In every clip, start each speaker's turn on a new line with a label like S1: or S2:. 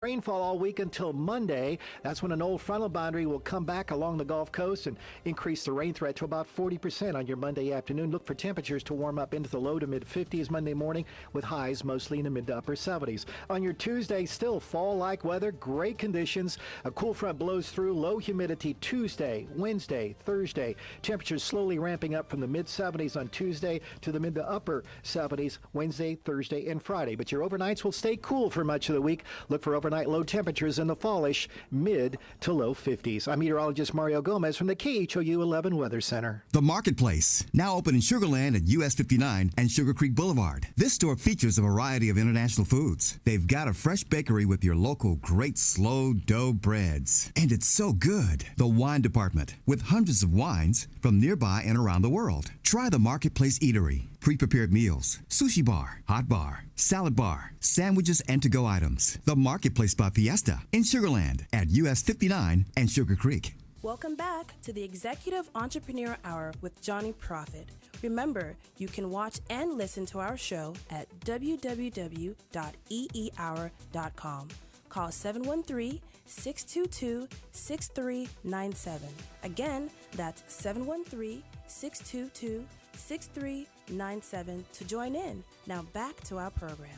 S1: Rainfall all week until Monday. That's when an old frontal boundary will come back along the Gulf Coast and increase the rain threat to about 40% on your Monday afternoon. Look for temperatures to warm up into the low to mid 50s Monday morning with highs mostly in the mid to upper 70s. On your Tuesday, still fall-like weather, great conditions. A cool front blows through, low humidity Tuesday, Wednesday, Thursday. Temperatures slowly ramping up from the mid 70s on Tuesday to the mid to upper 70s Wednesday, Thursday, and Friday. But your overnights will stay cool for much of the week. Look for overnight low temperatures in the fallish mid to low 50s. I'm meteorologist Mario Gomez from the KHOU 11 Weather Center.
S2: The Marketplace, now open in Sugar Land at US 59 and Sugar Creek Boulevard. This store features a variety of international foods. They've got a fresh bakery with your local great slow dough breads. And it's so good. The wine department with hundreds of wines from nearby and around the world. Try the Marketplace Eatery. Pre-prepared meals, sushi bar, hot bar, salad bar, sandwiches, and to-go items. The Marketplace by Fiesta in Sugar Land at US 59 and Sugar Creek.
S3: Welcome back to the Executive Entrepreneur Hour with Johnny Profit. Remember, you can watch and listen to our show at www.eehour.com. Call 713-622-6397. Again, that's 713-622-6397 to join in. Now back to our program.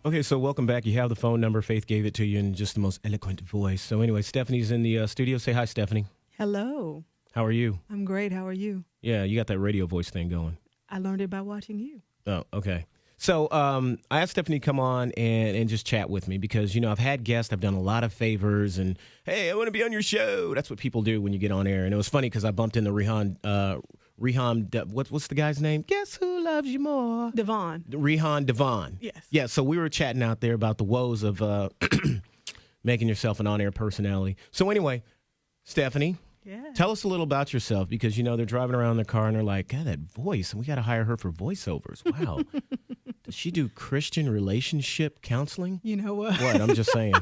S4: Okay, so welcome back. You have the phone number. Faith gave it to you in just the most eloquent voice. So anyway, Stephanie's in the studio. Say hi, Stephanie.
S5: Hello.
S4: How are you?
S5: I'm great. How are you?
S4: Yeah, you got that radio voice thing going.
S5: I learned it by watching you.
S4: Oh, okay. So I asked Stephanie to come on and just chat with me because, you know, I've had guests. I've done a lot of favors and, hey, I want to be on your show. That's what people do when you get on air. And it was funny because I bumped into Rehan, what's the guy's name? Guess who loves you more?
S5: Devon.
S4: Rehan Devon.
S5: Yes.
S4: Yeah, so we were chatting out there about the woes of making yourself an on-air personality. So anyway, Stephanie.
S5: Yeah.
S4: Tell us a little about yourself because, you know, they're driving around in their car and they're like, God, that voice, and we got to hire her for voiceovers. Wow. Does she do Christian relationship counseling?
S5: You know what?
S4: What? I'm just saying.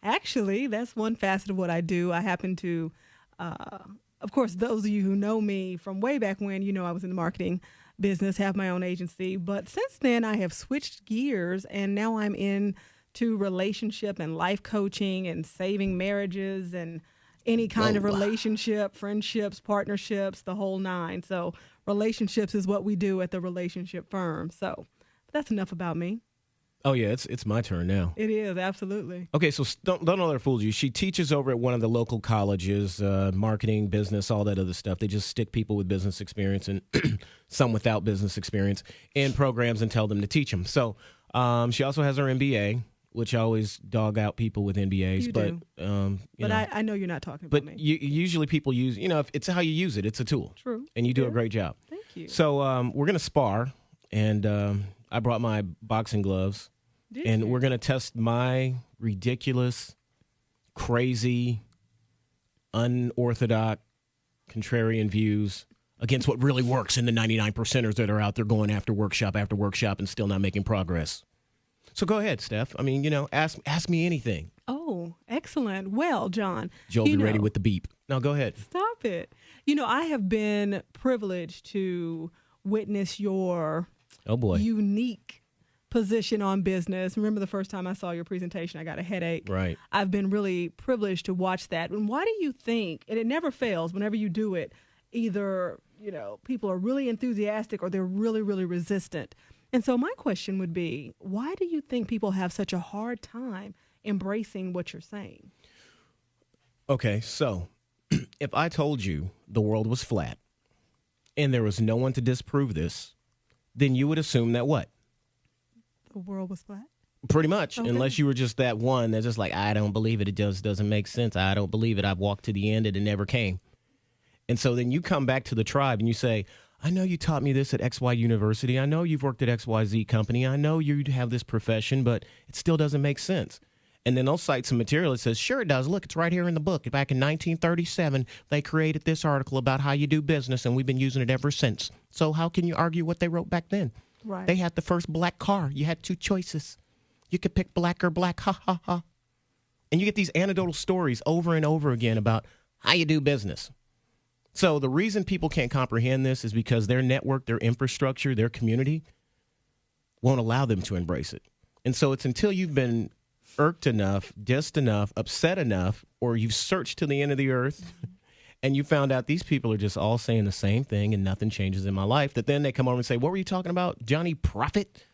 S5: Actually, that's one facet of what I do. I happen to, of course, those of you who know me from way back when, you know I was in the marketing business, have my own agency. But since then, I have switched gears, and now I'm into relationship and life coaching and saving marriages and any kind of relationship, friendships, partnerships, the whole nine. So relationships is what we do at the relationship firm. So that's enough about me.
S4: Oh, yeah, it's my turn now.
S5: It is, absolutely.
S4: Okay, so don't let her fool you. She teaches over at one of the local colleges, marketing, business, all that other stuff. They just stick people with business experience and some without business experience in programs and tell them to teach them. So she also has her MBA, which I always dog out people with MBAs.
S5: You
S4: but
S5: do. But I know you're not talking about me.
S4: But usually people use, you know, if it's how you use it. It's a tool.
S5: True.
S4: And you do a great job.
S5: Thank you.
S4: So we're going to spar, and I brought my boxing gloves. We're going to test my ridiculous, crazy, unorthodox, contrarian views against what really works in the 99%ers that are out there going after workshop and still not making progress. So go ahead, Steph. I mean, you know, ask me anything.
S5: Oh, excellent. Well, John.
S4: Joel, be ready with the beep. No, go ahead.
S5: Stop it. You know, I have been privileged to witness your unique position on business. Remember the first time I saw your presentation, I got a headache.
S4: Right.
S5: I've been really privileged to watch that. And why do you think, and it never fails, whenever you do it, either, you know, people are really enthusiastic or they're really, really resistant. And so my question would be, why do you think people have such a hard time embracing what you're saying?
S4: Okay, so if I told you the world was flat and there was no one to disprove this, then you would assume that what?
S5: The world was flat?
S4: Pretty much,
S5: okay.
S4: Unless you were just that one that's just like, I don't believe it. It just doesn't make sense. I don't believe it. I've walked to the end and it never came. And so then you come back to the tribe and you say, I know you taught me this at XY University. I know you've worked at XYZ company. I know you have this profession, but it still doesn't make sense. And then they'll cite some material that says, sure it does. Look, it's right here in the book. Back in 1937, they created this article about how you do business, and we've been using it ever since. So how can you argue what they wrote back then?
S5: Right.
S4: They had the first black car. You had two choices. You could pick black or black, ha, ha, ha. And you get these anecdotal stories over and over again about how you do business. So the reason people can't comprehend this is because their network, their infrastructure, their community won't allow them to embrace it. And so it's until you've been irked enough, dissed enough, upset enough, or you've searched to the end of the earth and you found out these people are just all saying the same thing and nothing changes in my life, that then they come over and say, what were you talking about, Johnny Prophet?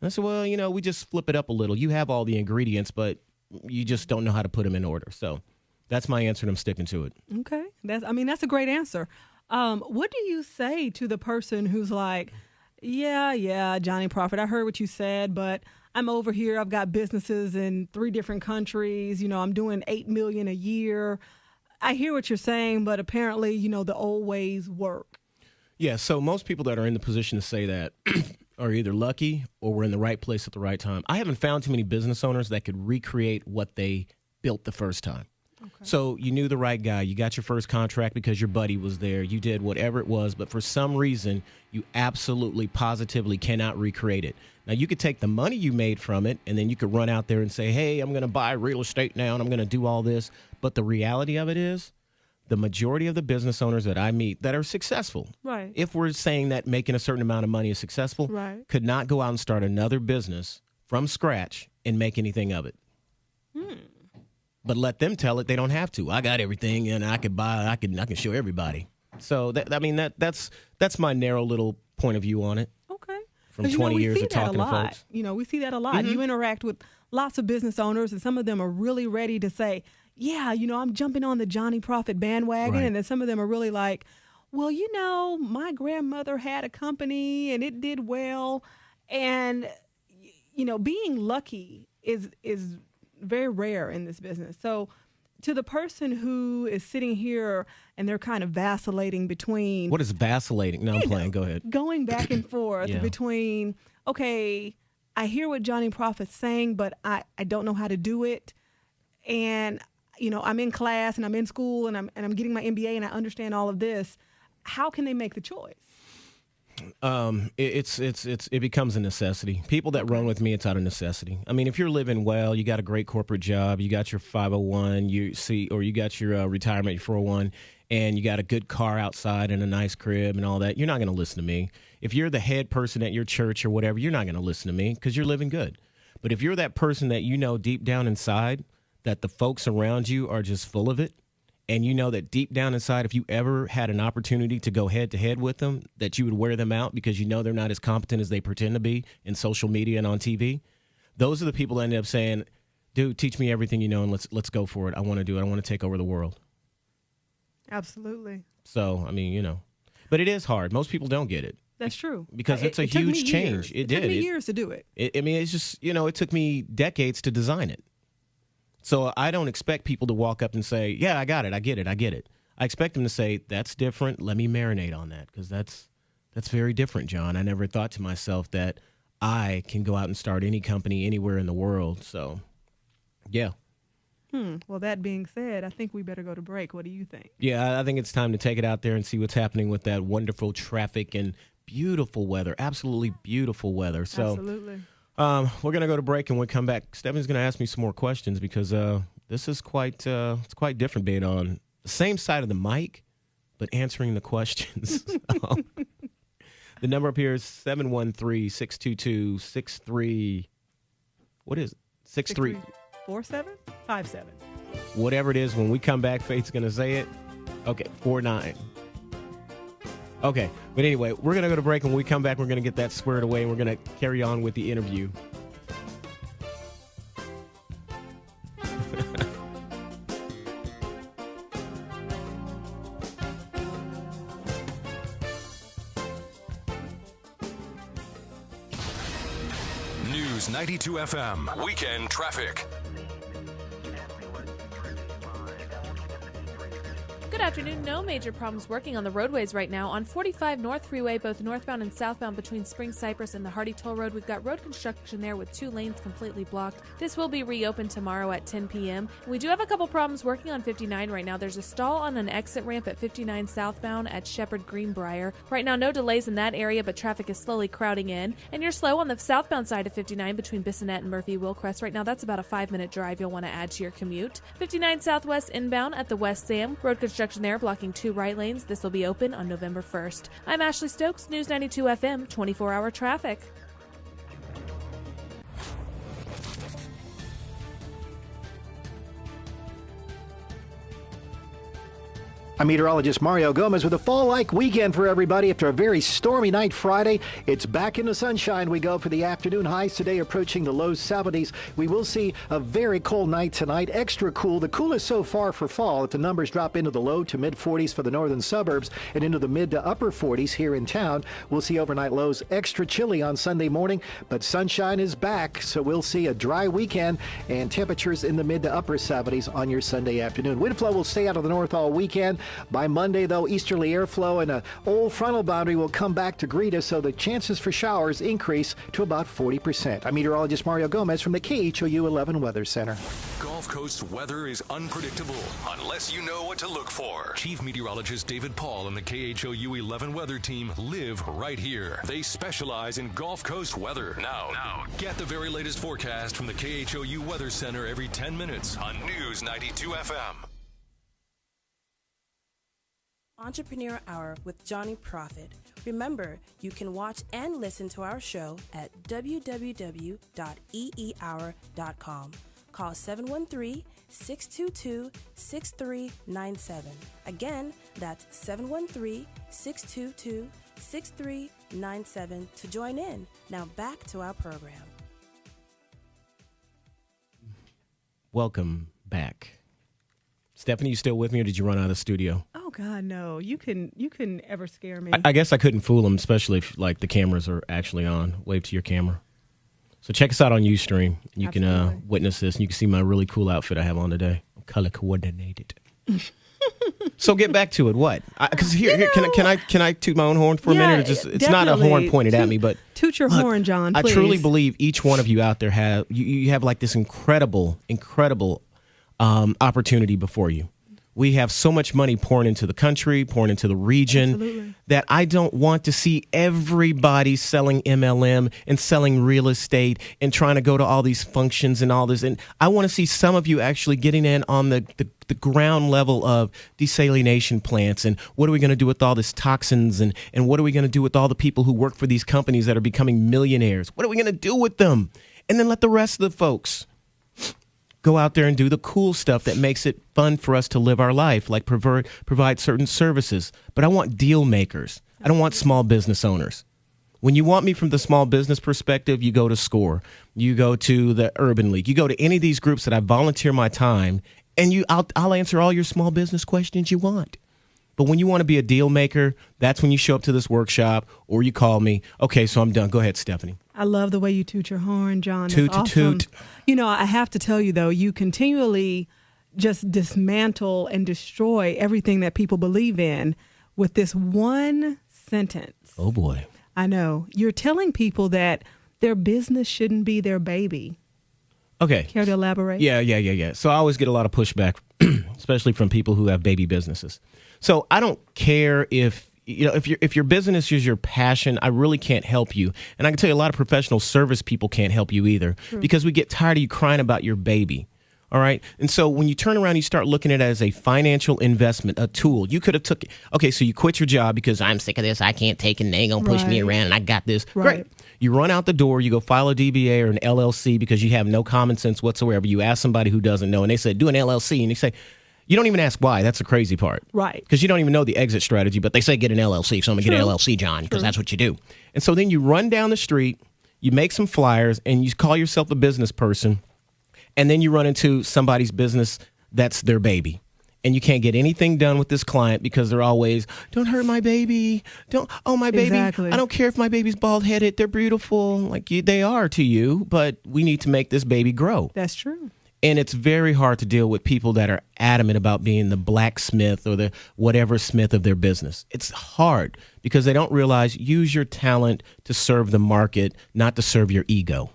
S4: And I said, well, we just flip it up a little. You have all the ingredients, but you just don't know how to put them in order. So that's my answer, and I'm sticking to it.
S5: Okay. That's a great answer. What do you say to the person who's like, yeah, Johnny Prophet, I heard what you said, but I'm over here. I've got businesses in 3 different countries. I'm doing $8 million a year. I hear what you're saying, but apparently, the old ways work.
S4: Yeah, so most people that are in the position to say that are either lucky or we're in the right place at the right time. I haven't found too many business owners that could recreate what they built the first time. Okay. So you knew the right guy. You got your first contract because your buddy was there. You did whatever it was, but for some reason, you absolutely, positively cannot recreate it. Now, you could take the money you made from it, and then you could run out there and say, hey, I'm going to buy real estate now, and I'm going to do all this. But the reality of it is, the majority of the business owners that I meet that are successful,
S5: right,
S4: if we're saying that making a certain amount of money is successful,
S5: right,
S4: could not go out and start another business from scratch and make anything of it. But let them tell it they don't have to. I got everything, and I can show everybody. So that's my narrow little point of view on it.
S5: Okay.
S4: From 20 years of talking to folks.
S5: We see that a lot. Mm-hmm. You interact with lots of business owners, and some of them are really ready to say, yeah, I'm jumping on the Johnny Prophet bandwagon. Right. And then some of them are really like, well, my grandmother had a company and it did well. And, being lucky is very rare in this business. So to the person who is sitting here and they're kind of vacillating between.
S4: What is vacillating? No, I'm playing. Go ahead.
S5: Going back and forth between, okay, I hear what Johnny Prophet's saying, but I don't know how to do it. And I'm in class and I'm in school and I'm getting my MBA and I understand all of this. How can they make the choice? It becomes a necessity. People that run with me, it's out of necessity. I mean, if you're living well, you got a great corporate job, you got your 501, you got your retirement, your 401, and you got a good car outside and a nice crib and all that, you're not going to listen to me. If you're the head person at your church or whatever, you're not going to listen to me because you're living good. But if you're that person that deep down inside that the folks around you are just full of it, and that deep down inside, if you ever had an opportunity to go head-to-head with them, that you would wear them out because they're not as competent as they pretend to be in social media and on TV, those are the people that end up saying, dude, teach me everything you know and let's go for it. I want to do it. I want to take over the world. Absolutely.
S4: So, but it is hard. Most people don't get it.
S5: That's true.
S4: Because it's a huge change.
S5: It took me years to do it.
S4: It's just, it took me decades to design it. So I don't expect people to walk up and say, yeah, I got it. I get it. I expect them to say, that's different. Let me marinate on that because that's very different, John. I never thought to myself that I can go out and start any company anywhere in the world. So, yeah.
S5: Well, that being said, I think we better go to break. What do you think?
S4: Yeah, I think it's time to take it out there and see what's happening with that wonderful traffic and beautiful weather. Absolutely beautiful weather. So,
S5: absolutely.
S4: We're going to go to break, and when we come back, Stephanie's going to ask me some more questions because this is quite different being on the same side of the mic, but answering the questions. The number up here is 713-622-63. What is it?
S5: 634757.
S4: Whatever it is, when we come back, Faith's going to say it. Okay, 49. Okay, but anyway, we're going to go to break, and when we come back, we're going to get that squared away, and we're going to carry on with the interview.
S6: News 92 FM, Weekend Traffic.
S7: Good afternoon. No major problems working on the roadways right now. On 45 North Freeway, both northbound and southbound between Spring Cypress and the Hardy Toll Road, we've got road construction there with 2 lanes completely blocked. This will be reopened tomorrow at 10 p.m. We do have a couple problems working on 59 right now. There's a stall on an exit ramp at 59 southbound at Shepherd Greenbrier. Right now, no delays in that area, but traffic is slowly crowding in. And you're slow on the southbound side of 59 between Bissonnet and Murphy-Willcrest. Right now, that's about a 5-minute drive you'll want to add to your commute. 59 Southwest inbound at the West Sam. Road construction there blocking 2 right lanes. This will be open on November 1st. I'm Ashley Stokes, News 92 FM, 24-hour traffic.
S1: I'm meteorologist Mario Gomez with a fall-like weekend for everybody. After a very stormy night Friday, it's back in the sunshine. We go for the afternoon highs today approaching the low 70s. We will see a very cold night tonight, extra cool. The coolest so far for fall. If the numbers drop into the low to mid 40s for the northern suburbs and into the mid to upper 40s here in town, we'll see overnight lows extra chilly on Sunday morning, but sunshine is back, so we'll see a dry weekend and temperatures in the mid to upper 70s on your Sunday afternoon. Wind flow will stay out of the north all weekend. By Monday, though, easterly airflow and an old frontal boundary will come back to greet us, so the chances for showers increase to about 40%. I'm meteorologist Mario Gomez from the KHOU 11 Weather Center.
S6: Gulf Coast weather is unpredictable unless you know what to look for. Chief Meteorologist David Paul and the KHOU 11 weather team live right here. They specialize in Gulf Coast weather. Now, get the very latest forecast from the KHOU Weather Center every 10 minutes on News 92 FM.
S3: Entrepreneur Hour with Johnny Profit. Remember, you can watch and listen to our show at www.eehour.com. Call 713-622-6397. Again, that's 713-622-6397 to join in. Now back to our program.
S4: Welcome back. Stephanie, you still with me, or did you run out of the studio?
S5: Oh God, no! You can ever scare me.
S4: I guess I couldn't fool them, especially if the cameras are actually on. Wave to your camera. So check us out on Ustream. You can witness this, and you can see my really cool outfit I have on today. I'm color coordinated. So get back to it. What? Because here, can I toot my own horn for a minute? It's not a horn pointed at me, but
S5: toot your horn, John. Please.
S4: I truly believe each one of you out there have this incredible opportunity before you. We have so much money pouring into the country, pouring into the region. Absolutely. That I don't want to see everybody selling MLM and selling real estate and trying to go to all these functions and all this. And I want to see some of you actually getting in on the ground level of desalination plants and what are we going to do with all this toxins and what are we going to do with all the people who work for these companies that are becoming millionaires? What are we going to do with them? And then let the rest of the folks go out there and do the cool stuff that makes it fun for us to live our life, like provide certain services. But I want deal makers. I don't want small business owners. When you want me from the small business perspective, you go to SCORE. You go to the Urban League. You go to any of these groups that I volunteer my time, and I'll answer all your small business questions you want. But when you want to be a deal maker, that's when you show up to this workshop or you call me. Okay, so I'm done. Go ahead, Stephanie.
S5: I love the way you toot your horn, John.
S4: Toot,
S5: That's awesome.
S4: toot.
S5: You know, I have to tell you, though, you continually just dismantle and destroy everything that people believe in with this one sentence.
S4: Oh, boy.
S5: I know. You're telling people that their business shouldn't be their baby.
S4: Okay.
S5: Care to elaborate?
S4: Yeah. So I always get a lot of pushback, especially from people who have baby businesses. So I don't care if your business is your passion, I really can't help you. And I can tell you a lot of professional service people can't help you either. True. Because we get tired of you crying about your baby. All right. And so when you turn around, you start looking at it as a financial investment, a tool. You could have so you quit your job because I'm sick of this. I can't take it. And they ain't going to push me around and I got this.
S5: Right.
S4: Great. You run out the door. You go file a DBA or an LLC because you have no common sense whatsoever. You ask somebody who doesn't know and they said, do an LLC. And they say, you don't even ask why. That's the crazy part.
S5: Right.
S4: Because you don't even know the exit strategy, but they say get an LLC. So I'm going to get an LLC, John, because that's what you do. And so then you run down the street, you make some flyers, and you call yourself a business person, and then you run into somebody's business that's their baby. And you can't get anything done with this client because they're always, don't hurt my baby. My baby.
S5: Exactly.
S4: I don't care if my baby's bald-headed. They're beautiful. They are to you, but we need to make this baby grow.
S5: That's true.
S4: And it's very hard to deal with people that are adamant about being the blacksmith or the whatever smith of their business. It's hard because they don't realize use your talent to serve the market, not to serve your ego.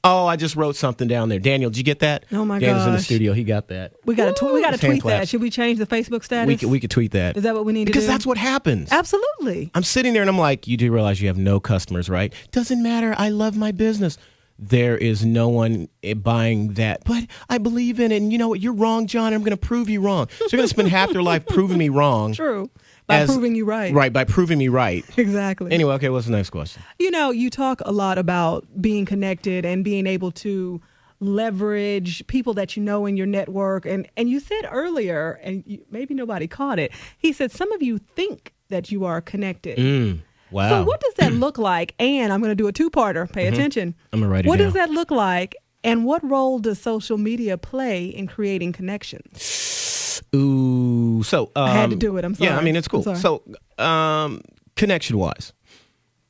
S4: Oh, I just wrote something down there. Daniel, did you get that?
S5: Oh, my
S4: Daniel's in the
S5: gosh.
S4: studio. He got that.
S5: We got to tweet
S4: claps.
S5: that. Should we change the Facebook status?
S4: We could tweet that.
S5: Is that what we need to do?
S4: Because that's what happens.
S5: Absolutely.
S4: I'm sitting there and I'm like, you do realize you have no customers, right? Doesn't matter. I love my business. There is no one buying that. But I believe in it. And you know what? You're wrong, John. I'm going to prove you wrong. So you're going to spend half their life proving me wrong.
S5: True. By proving you right.
S4: Right, by proving me right.
S5: Exactly.
S4: Anyway, okay, what's the next question?
S5: You know, you talk a lot about being connected and being able to leverage people that you know in your network. And you said earlier, and maybe nobody caught it, he said some of you think that you are connected.
S4: Wow.
S5: So what does that look like? And I'm going to do a two-parter. Pay attention.
S4: I'm going to write it
S5: What
S4: down.
S5: does that look like? And what role does social media play in creating connections?
S4: Ooh, so
S5: I had to do it. I'm sorry.
S4: Yeah, I mean, it's cool.
S5: I'm sorry.
S4: So, connection-wise,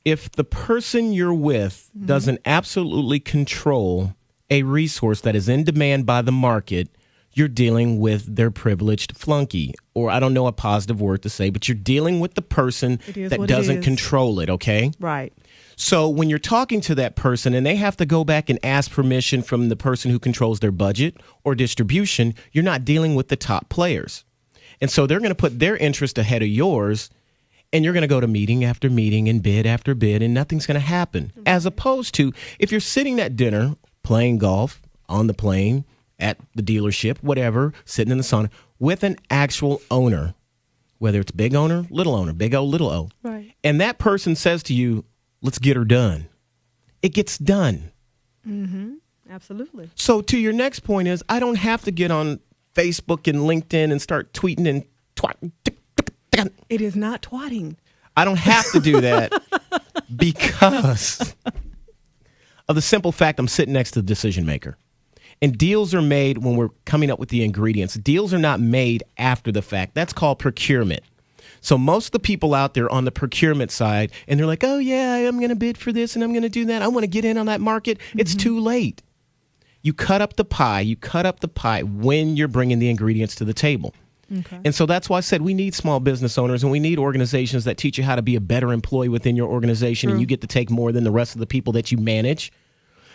S4: if the person you're with doesn't absolutely control a resource that is in demand by the market, you're dealing with their privileged flunky. Or I don't know a positive word to say, but you're dealing with the person that doesn't control it, okay?
S5: Right.
S4: So when you're talking to that person and they have to go back and ask permission from the person who controls their budget or distribution, you're not dealing with the top players. And so they're going to put their interest ahead of yours, and you're going to go to meeting after meeting and bid after bid, and nothing's going to happen. As opposed to if you're sitting at dinner, playing golf, on the plane, at the dealership, whatever, sitting in the sauna with an actual owner, whether it's big owner, big O, little O.
S5: Right.
S4: And that person says to you, let's get her done. It gets done.
S5: Absolutely.
S4: So to your next point is, I don't have to get on Facebook and LinkedIn and start tweeting and twatting.
S5: It is not twatting.
S4: I don't have to do that because of the simple fact I'm sitting next to the decision maker. And deals are made when we're coming up with the ingredients. Deals are not made after the fact. That's called procurement. So most of the people out there on the procurement side, and they're like, oh, yeah, I'm going to bid for this and I'm going to do that. I want to get in on that market. It's too late. You cut up the pie. You cut up the pie when you're bringing the ingredients to the table.
S5: Okay.
S4: And so that's why I said we need small business owners and we need organizations that teach you how to be a better employee within your organization, and you get to take more than the rest of the people that you manage.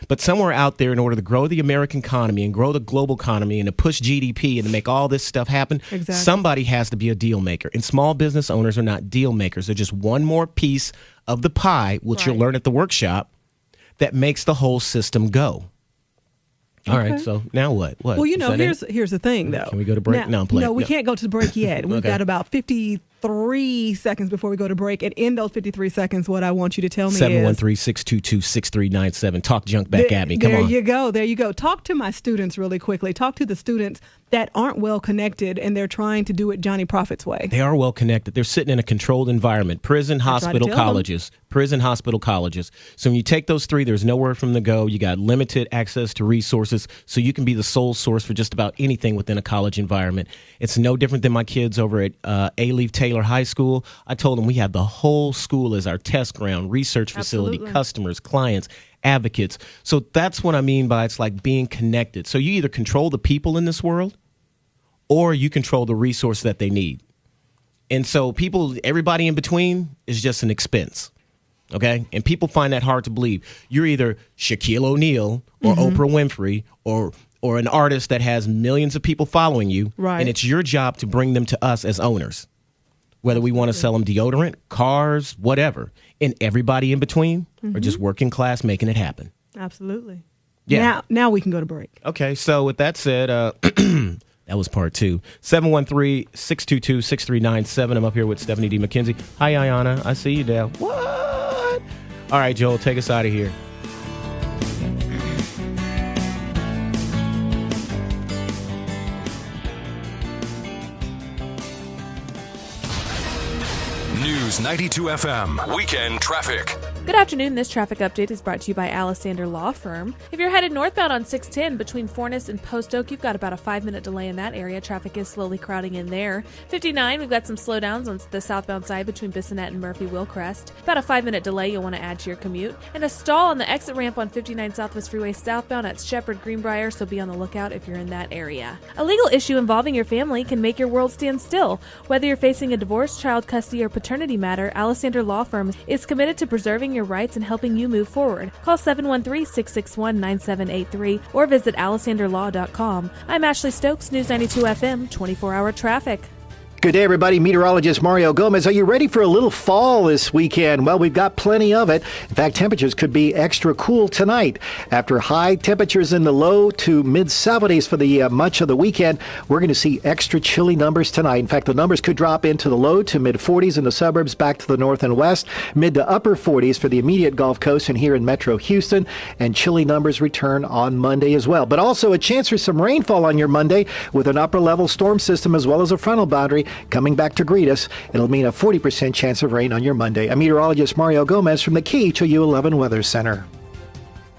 S4: But somewhere out there, in order to grow the American economy and grow the global economy and to push GDP and to make all this stuff happen, somebody has to be a deal maker. And small business owners are not deal makers. They're just one more piece of the pie, which you'll learn at the workshop, that makes the whole system go. All right, so now what?
S5: Well, you know, here's the thing, though.
S4: Can we go to break? No, I'm playing.
S5: No, we can't go to the break yet. We've got about 53 seconds before we go to break. And in those 53 seconds, what I want you to tell me is
S4: 713-622-6397. Talk junk back at me. Come on.
S5: There you go. Talk to my students really quickly. Talk to the students that aren't well connected and they're trying to do it Johnny Prophet's way.
S4: They are well connected. They're sitting in a controlled environment. Prison, hospital, colleges. Prison, hospital, colleges. So when you take those three, there's nowhere from the go. You got limited access to resources, so you can be the sole source for just about anything within a college environment. It's no different than my kids over at A-Leaf Taylor High School. I told them we have the whole school as our test ground, research facility, customers, clients, advocates. So that's what I mean by it's like being connected. So you either control the people in this world or you control the resource that they need. And so everybody in between is just an expense. Okay? And people find that hard to believe. You're either Shaquille O'Neal or Oprah Winfrey or an artist that has millions of people following you.
S5: Right.
S4: And it's your job to bring them to us as owners. Whether we want to sell them deodorant, cars, whatever. And everybody in between are just working class making it happen.
S5: Absolutely.
S4: Yeah.
S5: Now we can go to break.
S4: Okay. So with that said, that was part 2. 713-622-6397. I'm up here with Stephanie D. McKenzie. Hi, Ayanna. I see you, Dale. What? All right, Joel, take us out of here.
S6: News 92 FM. Weekend traffic.
S7: Good afternoon. This traffic update is brought to you by Alexander Law Firm. If you're headed northbound on 610 between Forness and Post Oak, you've got about a 5-minute delay in that area. Traffic is slowly crowding in there. 59, we've got some slowdowns on the southbound side between Bissonnette and Murphy-Willcrest. About a 5-minute delay you'll want to add to your commute. And a stall on the exit ramp on 59 Southwest Freeway southbound at Shepherd Greenbrier, so be on the lookout if you're in that area. A legal issue involving your family can make your world stand still. Whether you're facing a divorce, child custody, or paternity matter, Alexander Law Firm is committed to preserving your rights and helping you move forward. Call 713-661-9783 or visit alexanderlaw.com. I'm Ashley Stokes, News 92 FM, 24-hour traffic.
S1: Good day, everybody. Meteorologist Mario Gomez. Are you ready for a little fall this weekend? Well, we've got plenty of it. In fact, temperatures could be extra cool tonight. After high temperatures in the low to mid-70s for the much of the weekend, we're going to see extra chilly numbers tonight. In fact, the numbers could drop into the low to mid-40s in the suburbs back to the north and west, mid to upper 40s for the immediate Gulf Coast and here in Metro Houston, and chilly numbers return on Monday as well. But also a chance for some rainfall on your Monday with an upper-level storm system as well as a frontal boundary coming back to greet us. It'll mean a 40% chance of rain on your Monday. I'm meteorologist Mario Gomez from the KHOU 11 Weather Center.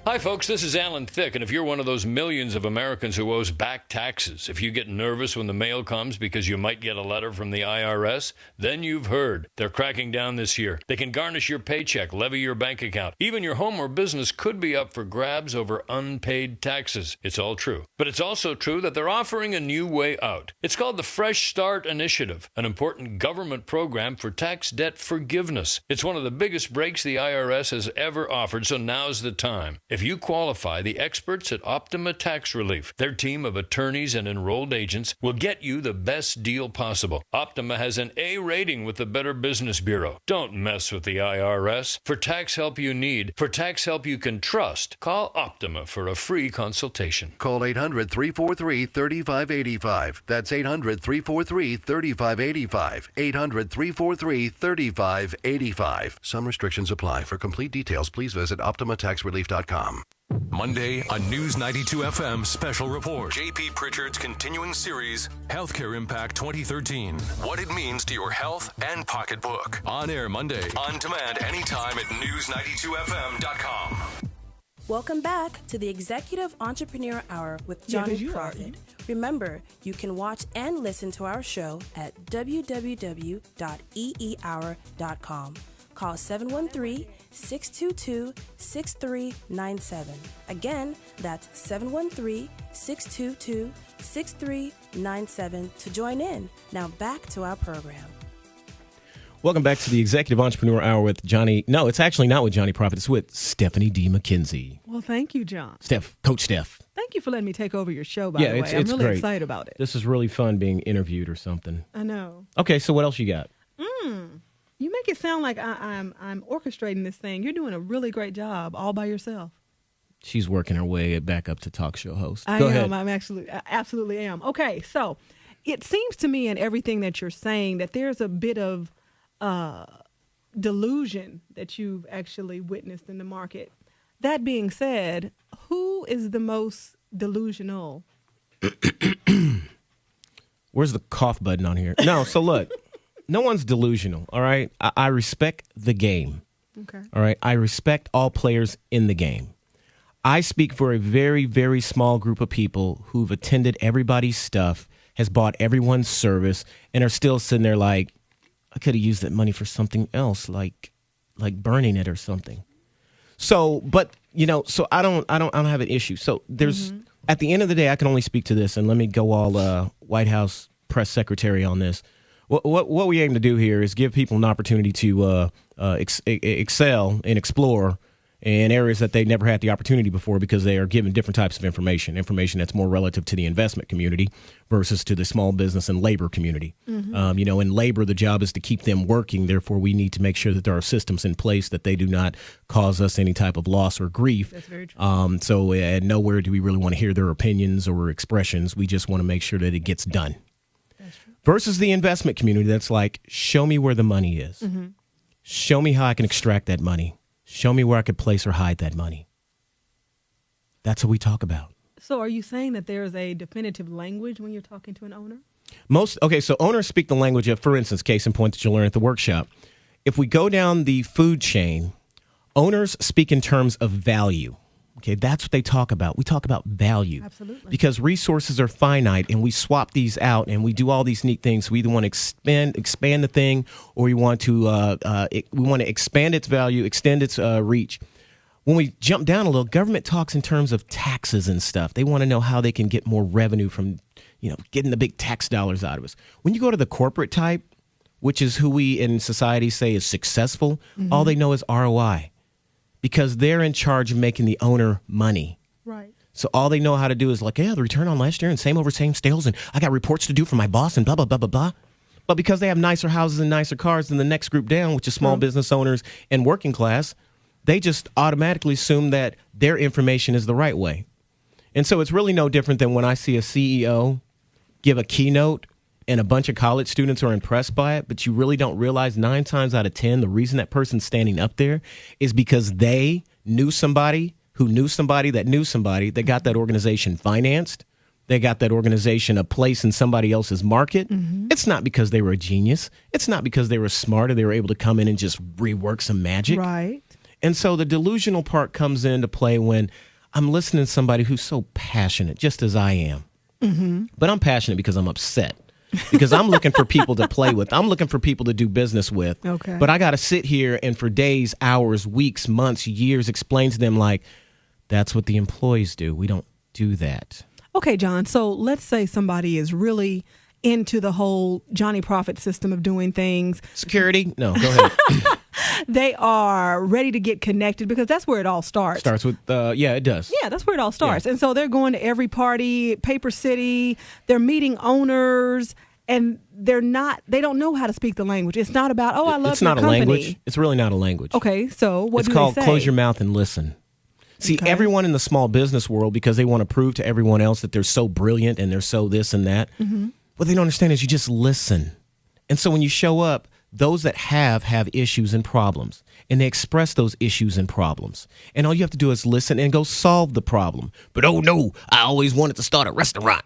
S8: Hi, folks. This is Alan Thicke, and if you're one of those millions of Americans who owes back taxes, if you get nervous when the mail comes because you might get a letter from the IRS, then you've heard. They're cracking down this year. They can garnish your paycheck, levy your bank account. Even your home or business could be up for grabs over unpaid taxes. It's all true. But it's also true that they're offering a new way out. It's called the Fresh Start Initiative, an important government program for tax debt forgiveness. It's one of the biggest breaks the IRS has ever offered, so now's the time. If you qualify, the experts at Optima Tax Relief, their team of attorneys and enrolled agents, will get you the best deal possible. Optima has an A rating with the Better Business Bureau. Don't mess with the IRS. For tax help you need, for tax help you can trust, call Optima for a free consultation.
S9: Call 800-343-3585. That's 800-343-3585. 800-343-3585. Some restrictions apply. For complete details, please visit OptimaTaxRelief.com.
S6: Monday, a News 92 FM special report. J.P. Pritchard's continuing series, Healthcare Impact 2013. What it means to your health and pocketbook. On air Monday. On demand anytime at news92fm.com.
S3: Welcome back to the Executive Entrepreneur Hour with Johnny Profit. Remember, you can watch and listen to our show at www.eehour.com. Call 713-622-6397. Again, that's 713-622-6397 to join in. Now back to our program.
S4: Welcome back to the Executive Entrepreneur Hour with Johnny. No, it's actually not with Johnny Profit. It's with Stephanie D. McKenzie.
S5: Well, thank you, John.
S4: Coach Steph.
S5: Thank you for letting me take over your show, by the way.
S4: It's
S5: I'm really
S4: great.
S5: excited about it.
S4: This is really fun being interviewed or something.
S5: I know.
S4: Okay, so what else you got?
S5: You make it sound like I'm orchestrating this thing. You're doing a really great job all by yourself.
S4: She's working her way back up to talk show host.
S5: I
S4: Go
S5: am.
S4: ahead.
S5: I absolutely am. Okay, so it seems to me in everything that you're saying that there's a bit of delusion that you've actually witnessed in the market. That being said, who is the most delusional?
S4: Where's the cough button on here? No, so look. No one's delusional, all right? I respect the game,
S5: Okay.
S4: all right? I respect all players in the game. I speak for a very, very small group of people who've attended everybody's stuff, has bought everyone's service, and are still sitting there like, I could have used that money for something else, like burning it or something. So, but, so I don't have an issue. So there's, at the end of the day, I can only speak to this, and let me go all White House press secretary on this. What we aim to do here is give people an opportunity to excel and explore in areas that they never had the opportunity before because they are given different types of information that's more relative to the investment community versus to the small business and labor community. In labor, the job is to keep them working. Therefore, we need to make sure that there are systems in place that they do not cause us any type of loss or grief.
S5: That's very true.
S4: So nowhere do we really want to hear their opinions or expressions. We just want to make sure that it gets done. Versus the investment community that's like, show me where the money is. Show me how I can extract that money. Show me where I could place or hide that money. That's what we talk about.
S5: So are you saying that there's a definitive language when you're talking to an owner?
S4: So owners speak the language of, for instance, case in point that you'll learn at the workshop. If we go down the food chain, owners speak in terms of value. Okay, that's what they talk about. We talk about value.
S5: Absolutely.
S4: Because resources are finite, and we swap these out, and we do all these neat things. We either want to expand the thing, or we want to expand its value, extend its reach. When we jump down a little, government talks in terms of taxes and stuff. They want to know how they can get more revenue from, getting the big tax dollars out of us. When you go to the corporate type, which is who we in society say is successful, all they know is ROI. Because they're in charge of making the owner money.
S5: Right.
S4: So all they know how to do is like, the return on last year and same over same sales, and I got reports to do for my boss and blah, blah, blah, blah, blah. But because they have nicer houses and nicer cars than the next group down, which is small business owners and working class, they just automatically assume that their information is the right way. And so it's really no different than when I see a CEO give a keynote and a bunch of college students are impressed by it, but you really don't realize 9 times out of 10, the reason that person's standing up there is because they knew somebody who knew somebody that knew somebody that got that organization financed. They got that organization a place in somebody else's market. It's not because they were a genius. It's not because they were smart or they were able to come in and just rework some magic.
S5: Right.
S4: And so the delusional part comes into play when I'm listening to somebody who's so passionate, just as I am. But I'm passionate because I'm upset. Because I'm looking for people to play with. I'm looking for people to do business with.
S5: Okay.
S4: But I got to sit here and for days, hours, weeks, months, years, explain to them like, that's what the employees do. We don't do that.
S5: Okay, John. So let's say somebody is really into the whole Johnny Profit system of doing things.
S4: Security? No, go ahead.
S5: They are ready to get connected because that's where it all starts.
S4: Starts with, yeah, it does.
S5: Yeah, that's where it all starts. And so they're going to every party, Paper City, they're meeting owners, and they don't know how to speak the language. It's not about, I love
S4: it's
S5: your
S4: not
S5: company.
S4: a language. It's really not a language.
S5: Okay, so what
S4: it's
S5: do
S4: called
S5: they say?
S4: Close Your Mouth and Listen. See, everyone in the small business world, because they want to prove to everyone else that they're so brilliant and they're so this and that, what they don't understand is you just listen. And so when you show up, those that have issues and problems, and they express those issues and problems. And all you have to do is listen and go solve the problem. But, oh, no, I always wanted to start a restaurant.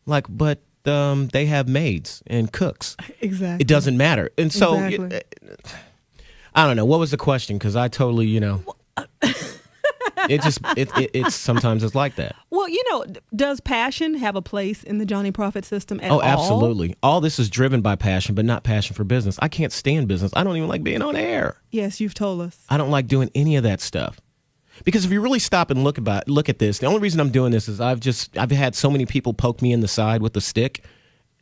S4: Like, but they have maids and cooks. Exactly. It doesn't matter. And so, I don't know. What was the question? Because I totally, it's sometimes it's like that.
S5: Well, does passion have a place in the Johnny Profit system at all?
S4: Oh, absolutely. All this is driven by passion, but not passion for business. I can't stand business. I don't even like being on air.
S5: Yes, you've told us.
S4: I don't like doing any of that stuff. Because if you really stop and look at this, the only reason I'm doing this is I've had so many people poke me in the side with a stick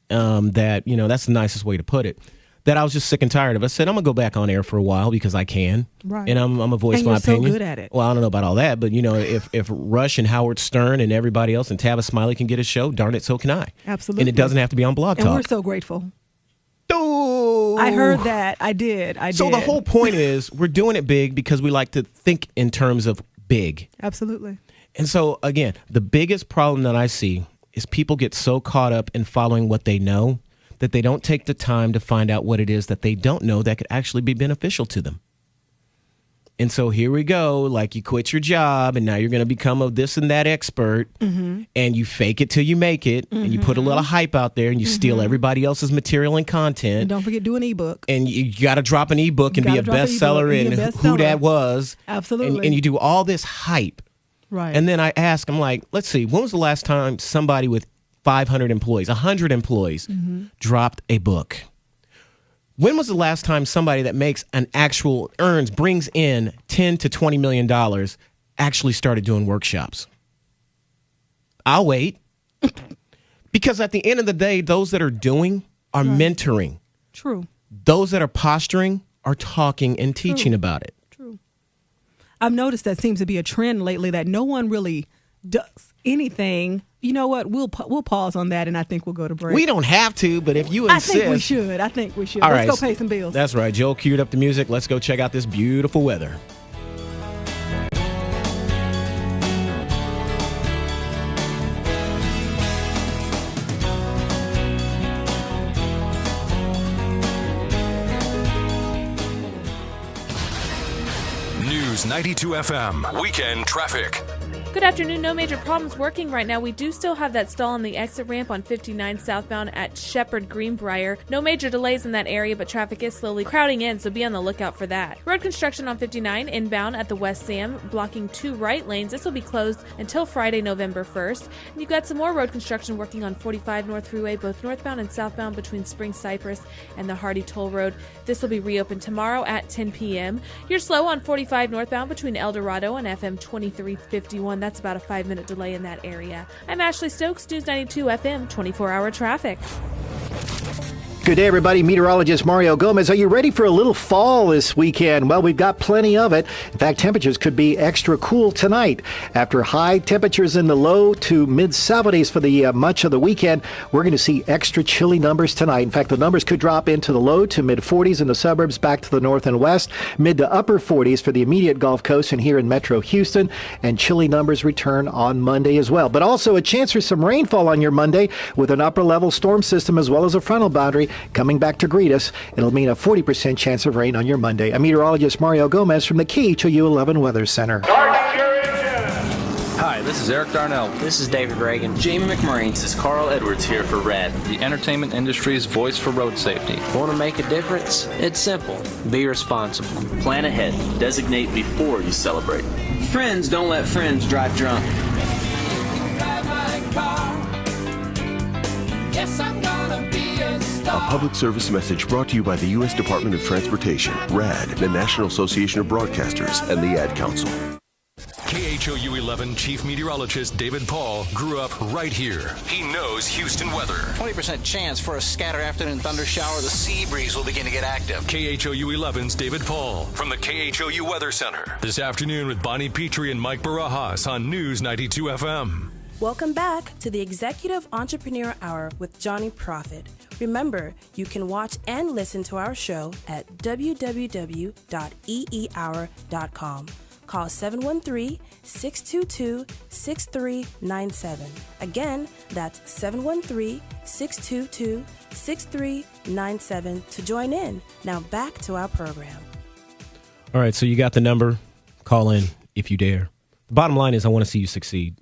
S4: that, that's the nicest way to put it, that I was just sick and tired of. I said, I'm going to go back on air for a while because I can. Right. And I'm going to voice my opinion.
S5: And you're so good at it.
S4: Well, I don't know about all that, but, if Rush and Howard Stern and everybody else and Tavis Smiley can get a show, darn it, so can I.
S5: Absolutely.
S4: And it doesn't have to be on Blog Talk.
S5: And we're so grateful.
S4: Oh.
S5: I heard that. I did.
S4: So the whole point is we're doing it big because we like to think in terms of big.
S5: Absolutely.
S4: And so, again, the biggest problem that I see is people get so caught up in following what they know that they don't take the time to find out what it is that they don't know that could actually be beneficial to them. And so here we go, like you quit your job and now you're going to become a this and that expert, and you fake it till you make it, and you put a little hype out there and you steal everybody else's material and content.
S5: And don't forget, do an ebook.
S4: And you got to drop an ebook and be a bestseller and who that was.
S5: Absolutely.
S4: And you do all this hype.
S5: Right.
S4: And then I ask, I'm like, let's see, when was the last time somebody with 500 employees, 100 employees dropped a book? When was the last time somebody that makes brings in $10 to $20 million actually started doing workshops? I'll wait. Because at the end of the day, those that are doing are mentoring.
S5: True.
S4: Those that are posturing are talking and teaching about it.
S5: True. I've noticed that seems to be a trend lately that no one really does anything. You know what? We'll pause on that, and I think we'll go to break.
S4: We don't have to, but if you insist.
S5: I think we should.
S4: All
S5: Let's
S4: right.
S5: go pay some bills.
S4: That's right. Joel queued up the music. Let's go check out this beautiful weather.
S6: News 92 FM. Weekend traffic.
S7: Good afternoon. No major problems working right now. We do still have that stall on the exit ramp on 59 southbound at Shepherd Greenbrier. No major delays in that area, but traffic is slowly crowding in, so be on the lookout for that. Road construction on 59 inbound at the West Sam, blocking 2 right lanes. This will be closed until Friday, November 1st. And you've got some more road construction working on 45 North Freeway, both northbound and southbound between Spring Cypress and the Hardy Toll Road. This will be reopened tomorrow at 10 p.m. You're slow on 45 northbound between El Dorado and FM 2351. That's about a 5-minute delay in that area. I'm Ashley Stokes, News 92 FM, 24-hour traffic.
S1: Good day, everybody. Meteorologist Mario Gomez. Are you ready for a little fall this weekend? Well, we've got plenty of it. In fact, temperatures could be extra cool tonight. After high temperatures in the low to mid-70s for the much of the weekend, we're going to see extra chilly numbers tonight. In fact, the numbers could drop into the low to mid-40s in the suburbs back to the north and west, mid to upper 40s for the immediate Gulf Coast and here in Metro Houston, and chilly numbers return on Monday as well. But also a chance for some rainfall on your Monday with an upper-level storm system as well as a frontal boundary coming back to greet us. It'll mean a 40% chance of rain on your Monday. I'm meteorologist Mario Gomez from the KHOU 11 Weather Center.
S10: Hi, this is Eric Darnell.
S11: This is David Reagan. Jamie McMurray. This is Carl Edwards here for RED,
S10: the entertainment industry's voice for road safety.
S11: Want to make a difference? It's simple. Be responsible. Plan ahead. Designate before you celebrate. Friends don't let friends drive drunk.
S12: Yes, I'm gonna be a star. A public service message brought to you by the U.S. Department of Transportation, RAD, the National Association of Broadcasters, and the Ad Council.
S6: KHOU 11 Chief Meteorologist David Paul grew up right here. He knows Houston weather.
S13: 20% chance for a scattered afternoon thunder shower. The sea breeze will begin to get active.
S6: KHOU 11's David Paul from the KHOU Weather Center. This afternoon with Bonnie Petrie and Mike Barajas on News 92 FM.
S3: Welcome back to the Executive Entrepreneur Hour with Johnny Profit. Remember, you can watch and listen to our show at www.eehour.com. Call 713-622-6397. Again, that's 713-622-6397 to join in. Now back to our program.
S4: All right, so you got the number. Call in if you dare. The bottom line is I want to see you succeed.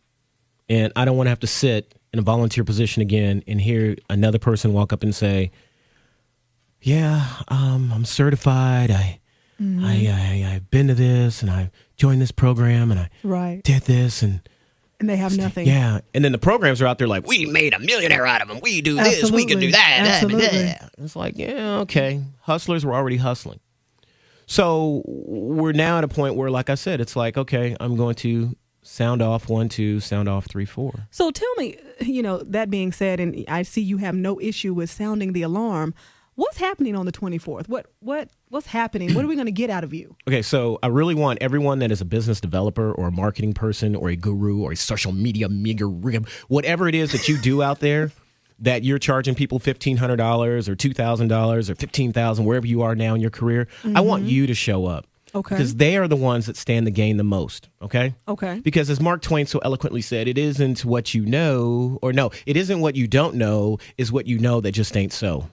S4: And I don't want to have to sit in a volunteer position again and hear another person walk up and say, yeah, I'm certified. I've been to this and I joined this program and I did this and
S5: they have nothing.
S4: Yeah, and then the programs are out there like, we made a millionaire out of them. We do this, we can do that.
S5: Absolutely.
S4: It's like, yeah, okay. Hustlers were already hustling. So we're now at a point where, like I said, it's like, okay, I'm going to sound off 1, 2, sound off 3, 4.
S5: So tell me, that being said, and I see you have no issue with sounding the alarm. What's happening on the 24th? What's happening? What are we going to get out of you?
S4: Okay, so I really want everyone that is a business developer or a marketing person or a guru or a social media whatever it is that you do out there, that you're charging people $1,500 or $2,000 or $15,000, wherever you are now in your career. Mm-hmm. I want you to show up.
S5: Okay.
S4: Because they are the ones that stand to gain the most, okay?
S5: Okay.
S4: Because as Mark Twain so eloquently said, it isn't what you know, it isn't what you don't know, is what you know that just ain't so.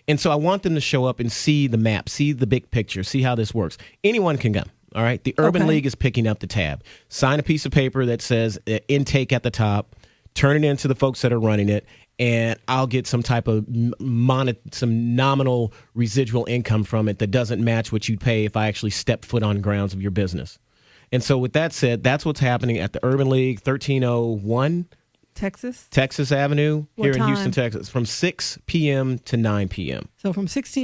S4: And so I want them to show up and see the map, see the big picture, see how this works. Anyone can come, all right? The Urban League is picking up the tab. Sign a piece of paper that says intake at the top, turn it into the folks that are running it, and I'll get some type of some nominal residual income from it that doesn't match what you'd pay if I actually stepped foot on grounds of your business. And so with that said, that's what's happening at the Urban League, 1301 Texas Avenue here in Houston, Texas, from 6 p.m. to 9 p.m.
S5: So from 6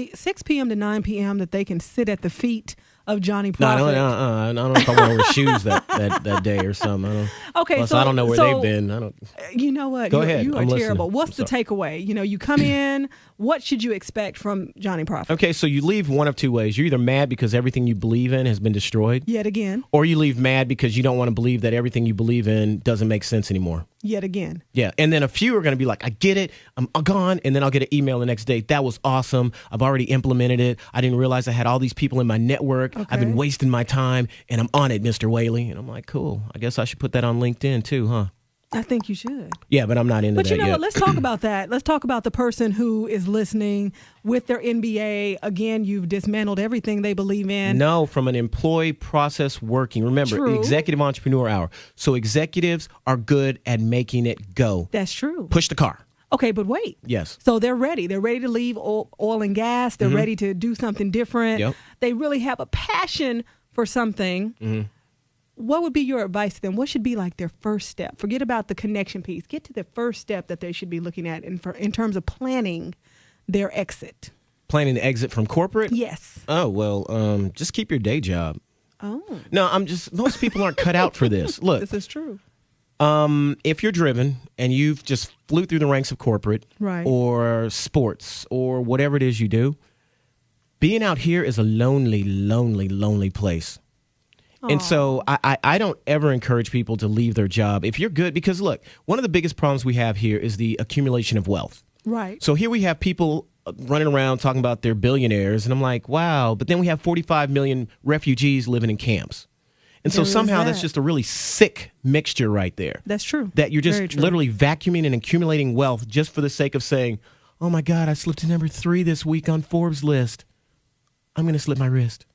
S5: p.m. to 9 p.m. that they can sit at the feet of Johnny Profit.
S4: No, I don't know if I want to wear shoes that day or something.
S5: Okay,
S4: so I don't know where they've been. I don't.
S5: You know what?
S4: Go ahead.
S5: You are terrible. What's the takeaway? You come in. What should you expect from Johnny Profit?
S4: Okay, so you leave one of two ways. You're either mad because everything you believe in has been destroyed.
S5: Yet again.
S4: Or you leave mad because you don't want to believe that everything you believe in doesn't make sense anymore.
S5: Yet again.
S4: Yeah, and then a few are going to be like, I get it, I'm gone, and then I'll get an email the next day. That was awesome. I've already implemented it. I didn't realize I had all these people in my network. Okay. I've been wasting my time, and I'm on it, Mr. Whaley. And I'm like, cool. I guess I should put that on LinkedIn too, huh?
S5: I think you should.
S4: Yeah, but I'm not into that yet.
S5: But you know what? Let's talk about that. Let's talk about the person who is listening with their MBA. Again, you've dismantled everything they believe in.
S4: No, from an employee process working. Remember, Executive Entrepreneur Hour. So executives are good at making it go.
S5: That's true.
S4: Push the car.
S5: Okay, but wait.
S4: Yes.
S5: So they're ready. They're ready to leave oil and gas. They're ready to do something different.
S4: Yep.
S5: They really have a passion for something. Mm-hmm. What would be your advice to them? What should be like their first step? Forget about the connection piece. Get to the first step that they should be looking at in terms of planning their exit.
S4: Planning the exit from corporate?
S5: Yes.
S4: Oh, well, just keep your day job.
S5: Oh.
S4: No, most people aren't cut out for this. Look.
S5: This is true.
S4: If you're driven and you've just flew through the ranks of corporate
S5: Right.
S4: or sports or whatever it is you do, being out here is a lonely, lonely, lonely place. And so I don't ever encourage people to leave their job. If you're good, because look, one of the biggest problems we have here is the accumulation of wealth.
S5: Right.
S4: So here we have people running around talking about they're billionaires, and I'm like, wow. But then we have 45 million refugees living in camps. And so
S5: There is
S4: somehow that's
S5: that.
S4: just a really sick mixture right there.
S5: That's true.
S4: That you're
S5: Very
S4: just
S5: true.
S4: literally vacuuming and accumulating wealth just for the sake of saying, oh my God, I slipped to number 3 this week on Forbes list. I'm going to slip my wrist.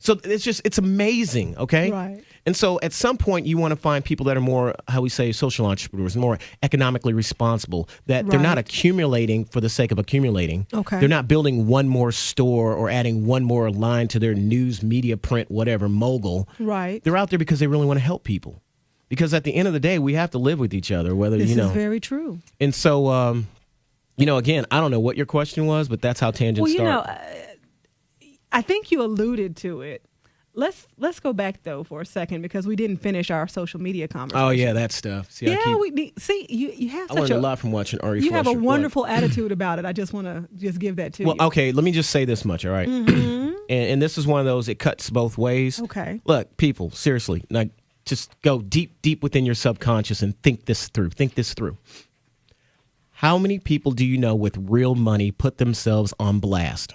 S4: So it's amazing, okay?
S5: Right.
S4: And so at some point you want to find people that are more, how we say, social entrepreneurs, more economically responsible, that they're not
S5: Right.
S4: accumulating for the sake of accumulating.
S5: Okay.
S4: They're not building one more store or adding one more line to their news, media, print, whatever, mogul.
S5: Right.
S4: They're out there because they really want to help people. Because at the end of the day, we have to live with each other, whether,
S5: This
S4: you know.
S5: is very true.
S4: And so, again, I don't know what your question was, but that's how tangents start.
S5: I think you alluded to it. Let's go back though for a second because we didn't finish our social media conversation.
S4: Oh yeah, that stuff. See,
S5: you have
S4: I
S5: such
S4: learned a lot from watching Ari
S5: you have a
S4: Fleischer.
S5: wonderful attitude about it. I just want to give that to
S4: Well,
S5: you.
S4: okay, let me just say this much, all right? And this is one of those, it cuts both ways.
S5: Okay.
S4: Look, people, seriously, like, just go deep within your subconscious and think this through. Think this through. How many people do you know with real money put themselves on blast?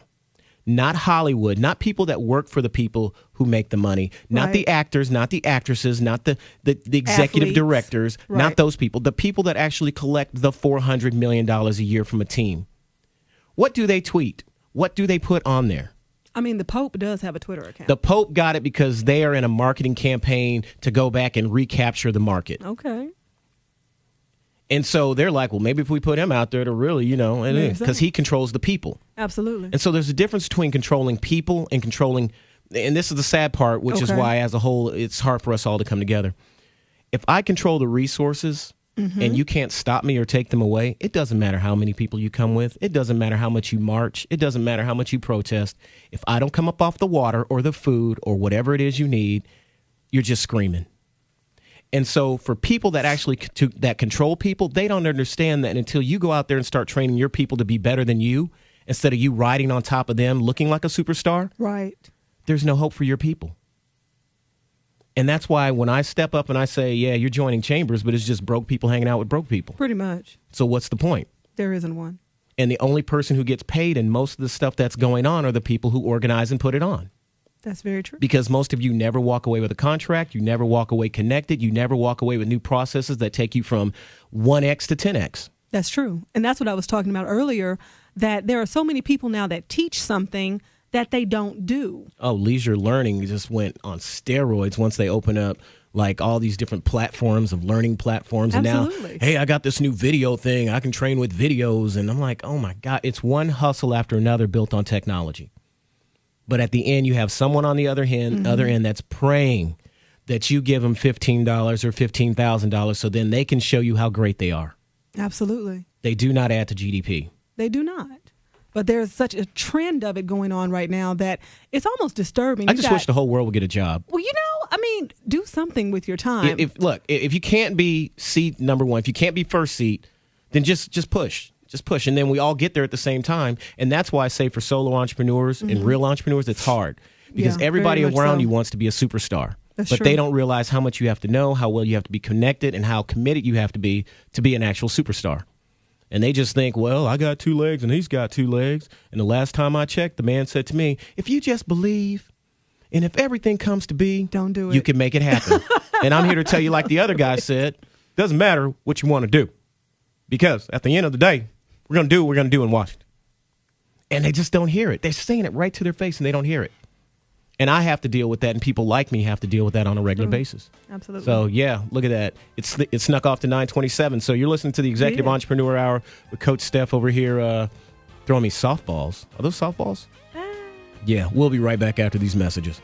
S4: Not Hollywood, not people that work for the people who make the money, not the actors, not the actresses, not the executive
S5: Athletes.
S4: directors,
S5: Right.
S4: not those people, the people that actually collect the $400 million a year from a team. What do they tweet? What do they put on there?
S5: I mean, the Pope does have a Twitter account.
S4: The Pope got it because they are in a marketing campaign to go back and recapture the market.
S5: Okay.
S4: And so they're like, well, maybe if we put him out there to really,
S5: Exactly.
S4: because he controls the people.
S5: Absolutely.
S4: And so there's a difference between controlling people and controlling, and this is the sad part, which is
S5: Okay.
S4: why as a whole, it's hard for us all to come together. If I control the resources and you can't stop me or take them away, it doesn't matter how many people you come with. It doesn't matter how much you march. It doesn't matter how much you protest. If I don't come up off the water or the food or whatever it is you need, you're just screaming. And so for people that actually that control people, they don't understand that until you go out there and start training your people to be better than you, instead of you riding on top of them looking like a superstar,
S5: Right.
S4: there's no hope for your people. And that's why when I step up and I say, yeah, you're joining Chambers, but it's just broke people hanging out with broke people.
S5: Pretty much.
S4: So what's the point?
S5: There isn't one.
S4: And the only person who gets paid in most of the stuff that's going on are the people who organize and put it on.
S5: That's very true.
S4: Because most of you never walk away with a contract. You never walk away connected. You never walk away with new processes that take you from 1X to 10X.
S5: That's true. And that's what I was talking about earlier, that there are so many people now that teach something that they don't do.
S4: Oh, leisure learning just went on steroids once they open up like all these different platforms of learning platforms.
S5: Absolutely.
S4: And now, hey, I got this new video thing. I can train with videos. And I'm like, oh my God, it's one hustle after another built on technology. But at the end, you have someone on the other end that's praying that you give them $15 or $15,000 so then they can show you how great they are.
S5: Absolutely.
S4: They do not add to GDP.
S5: They do not. But there's such a trend of it going on right now that it's almost disturbing.
S4: I just wish the whole world would get a job.
S5: Well, do something with your time.
S4: If you can't be seat number one, if you can't be first seat, then just push. Just push. And then we all get there at the same time. And that's why I say for solo entrepreneurs and real entrepreneurs, it's hard. Because everybody
S5: very much
S4: around
S5: so.
S4: you wants to be a superstar.
S5: That's
S4: but
S5: true.
S4: they don't realize how much you have to know, how well you have to be connected, and how committed you have to be an actual superstar. And they just think, well, I got 2 legs and he's got 2 legs. And the last time I checked, the man said to me, if you just believe and if everything comes to be,
S5: don't do it.
S4: You can make it happen. And I'm here to tell you, like the other guy said, doesn't matter what you want to do. Because at the end of the day, we're going to do what we're going to do in Washington. And they just don't hear it. They're saying it right to their face and they don't hear it. And I have to deal with that, and people like me have to deal with that on a regular basis.
S5: Absolutely.
S4: So, yeah, look at that. It snuck off to 9:27. So you're listening to the Executive Entrepreneur Hour with Coach Steph over here throwing me softballs. Are those softballs? Yeah, we'll be right back after these messages.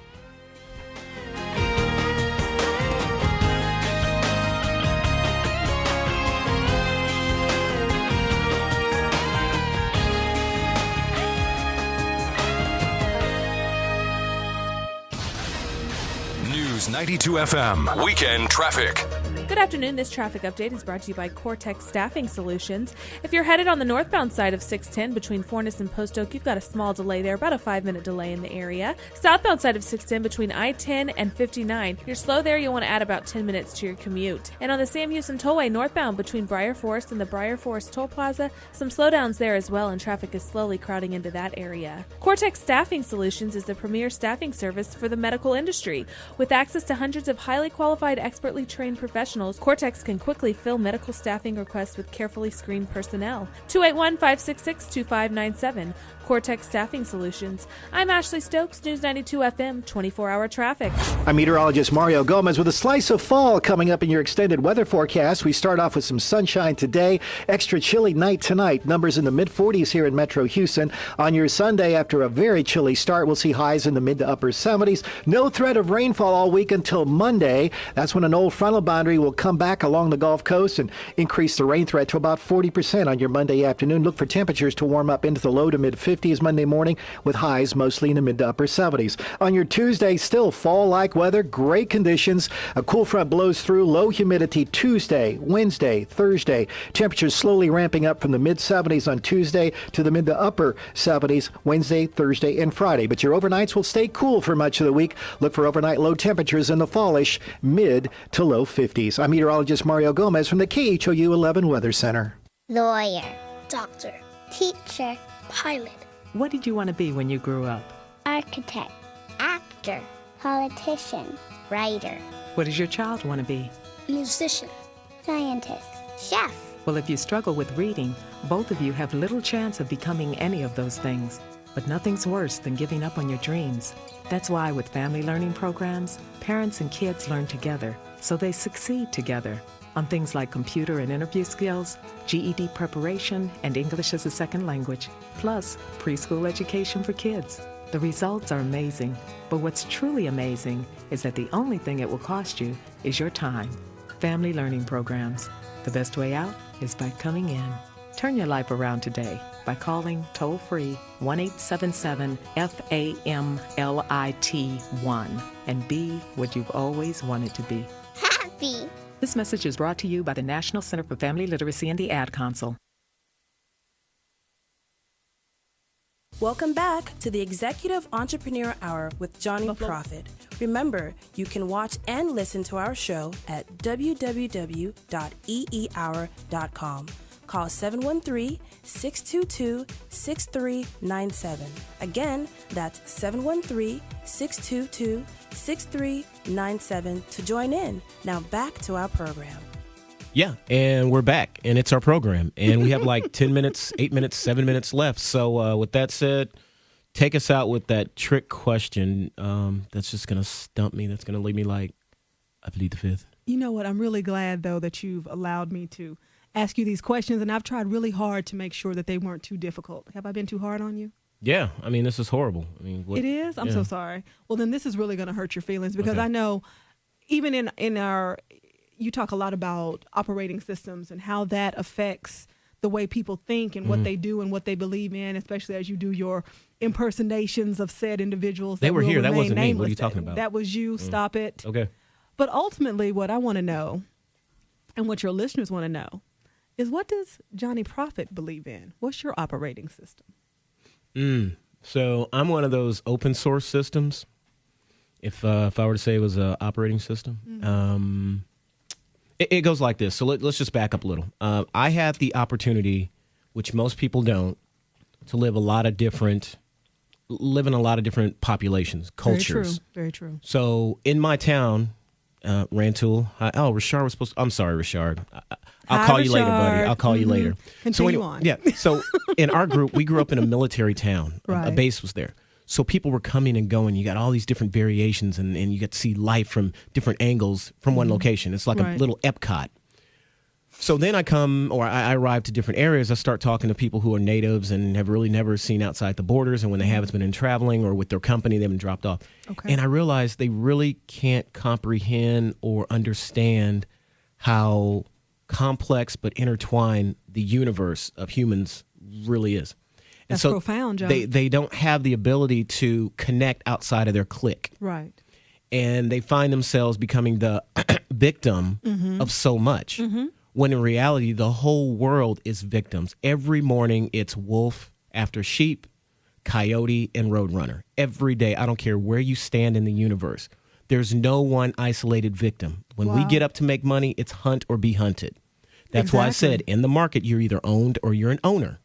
S6: News 92 FM. Weekend traffic.
S7: Good afternoon. This traffic update is brought to you by Cortex Staffing Solutions. If you're headed on the northbound side of 610 between Forness and Post Oak, you've got a small delay there, about a 5-minute delay in the area. Southbound side of 610 between I-10 and 59, you're slow there, you'll want to add about 10 minutes to your commute. And on the Sam Houston Tollway northbound between Briar Forest and the Briar Forest Toll Plaza, some slowdowns there as well, and traffic is slowly crowding into that area. Cortex Staffing Solutions is the premier staffing service for the medical industry. With access to hundreds of highly qualified, expertly trained professionals, Cortex can quickly fill medical staffing requests with carefully screened personnel. 281-566-2597. Cortex Staffing Solutions. I'm Ashley Stokes, News 92 FM, 24-hour traffic.
S1: I'm meteorologist Mario Gomez with a slice of fall coming up in your extended weather forecast. We start off with some sunshine today, extra chilly night tonight. Numbers in the mid-40s here in Metro Houston. On your Sunday, after a very chilly start, we'll see highs in the mid to upper 70s. No threat of rainfall all week until Monday. That's when an old frontal boundary will come back along the Gulf Coast and increase the rain threat to about 40% on your Monday afternoon. Look for temperatures to warm up into the low to mid-50s Monday morning with highs mostly in the mid to upper 70s. On your Tuesday, still fall-like weather, great conditions. A cool front blows through, low humidity Tuesday, Wednesday, Thursday. Temperatures slowly ramping up from the mid-70s on Tuesday to the mid to upper 70s Wednesday, Thursday, and Friday. But your overnights will stay cool for much of the week. Look for overnight low temperatures in the fallish mid to low 50s. I'm meteorologist Mario Gomez from the KHOU 11 Weather Center.
S14: Lawyer, doctor, teacher, pilot.
S15: What did you want to be when you grew up?
S14: Architect, actor, politician, writer.
S15: What does your child want to be?
S14: Musician, scientist, chef.
S15: Well, if you struggle with reading, both of you have little chance of becoming any of those things. But nothing's worse than giving up on your dreams. That's why with family learning programs, parents and kids learn together, so they succeed together on things like computer and interview skills, GED preparation, and English as a second language, plus preschool education for kids. The results are amazing, but what's truly amazing is that the only thing it will cost you is your time. Family learning programs. The best way out is by coming in. Turn your life around today by calling toll-free 1-877-FAMLIT-1 and be what you've always wanted to be.
S14: Happy.
S15: This message is brought to you by the National Center for Family Literacy and the Ad Council.
S3: Welcome back to the Executive Entrepreneur Hour with Johnny Profit. Remember, you can watch and listen to our show at www.eehour.com. Call 713-622-6397. Again, that's 713-622-6397 to join in. Now back to our program.
S4: Yeah, and we're back, and it's our program. And we have like 10 minutes, 8 minutes, 7 minutes left. So with that said, take us out with that trick question that's just going to stump me. That's going to leave me like, I plead the fifth.
S5: You know what? I'm really glad, though, that you've allowed me to ask you these questions, and I've tried really hard to make sure that they weren't too difficult. Have I been too hard on you?
S4: Yeah, I mean, this is horrible. I mean,
S5: it is? I'm so sorry. Well, then this is really going to hurt your feelings because I know even in our, you talk a lot about operating systems and how that affects the way people think and what they do and what they believe in, especially as you do your impersonations of said individuals.
S4: They were here. That wasn't me. What are you talking about?
S5: That was you. Stop it.
S4: Okay.
S5: But ultimately, what I want to know and what your listeners want to know is, what does Johnny Profit believe in? What's your operating system?
S4: So I'm one of those open source systems. If I were to say it was an operating system, it goes like this. So let's just back up a little. I had the opportunity, which most people don't, to live in a lot of different populations, cultures.
S5: Very true.
S4: So in my town, Rantoul. Richard was supposed to, I'm sorry, Richard. I'll call you later, buddy. I'll call you later.
S5: Continue on.
S4: Yeah. So in our group, we grew up in a military town.
S5: Right.
S4: A base was there. So people were coming and going. You got all these different variations, and you get to see life from different angles from one location. It's like a little Epcot. So then I arrive to different areas. I start talking to people who are natives and have really never seen outside the borders. And when they have, it's been in traveling or with their company, they've been dropped off. Okay. And I realized they really can't comprehend or understand how complex but intertwined the universe of humans really is. And
S5: That's
S4: so
S5: profound, John.
S4: They don't have the ability to connect outside of their clique.
S5: Right.
S4: and they find themselves becoming the victim of so much. When in reality, the whole world is victims. Every morning, it's wolf after sheep, coyote, and roadrunner. Every day, I don't care where you stand in the universe. There's no one isolated victim. When we get up to make money, it's hunt or be hunted. That's why I said in the market, you're either owned or you're an owner.